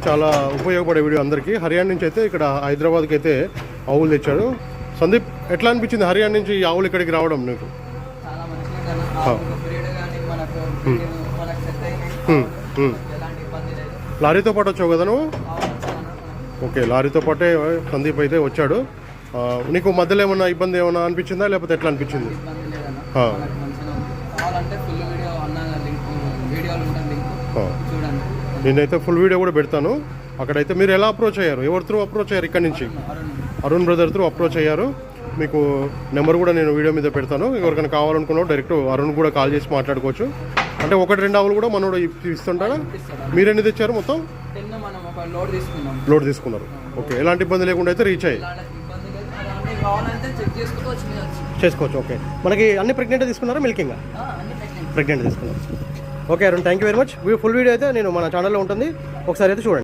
చాలా ఉపయోగపడే వీడియో అందరికీ. హర్యానా నుంచి అయితే ఇక్కడ హైదరాబాద్కి అయితే ఆవులు తెచ్చాడు. సందీప్, ఎట్లా అనిపించింది హర్యానా నుంచి ఈ ఆవులు ఇక్కడికి రావడం నీకు? చాలా మంచిగా లారీతో పాటు వచ్చావు కదా నువ్వు? ఓకే, లారీతో పాటే సందీప్ అయితే వచ్చాడు. నీకు మధ్యలో ఏమన్నా ఇబ్బంది ఏమన్నా అనిపించిందా లేకపోతే ఎట్లా అనిపించింది? నేనైతే ఫుల్ వీడియో కూడా పెడతాను. అక్కడైతే మీరు ఎలా అప్రోచ్ అయ్యారు, ఎవరి త్రూ అప్రోచ్ అయ్యారు? ఇక్కడ నుంచి అరుణ్ బ్రదర్ త్రూ అప్రోచ్ అయ్యారు. మీకు నెంబర్ కూడా నేను వీడియో మీద పెడతాను. ఎవరికైనా కావాలనుకున్నావు డైరెక్ట్ అరుణ్ కూడా కాల్ చేసి మాట్లాడుకోవచ్చు. అంటే 1-2 ఆవులు కూడా మనోడు ఇస్తుంటాడా? మీరెన్ని తెచ్చారు మొత్తం? లోడ్ తీసుకున్నారు. ఓకే, ఎలాంటి ఇబ్బంది లేకుండా అయితే రీచ్ అయ్యి చేసుకోవచ్చు. ఓకే, మనకి అన్ని ప్రెగ్నెంట్ తీసుకున్నారా మిల్కింగ్? ప్రెగ్నెంట్ తీసుకున్నారు. Okay Arun, thank you very much. Full video అయితే నేను మన ఛానల్లో ఉంటుంది, ఒకసారి అయితే చూడండి.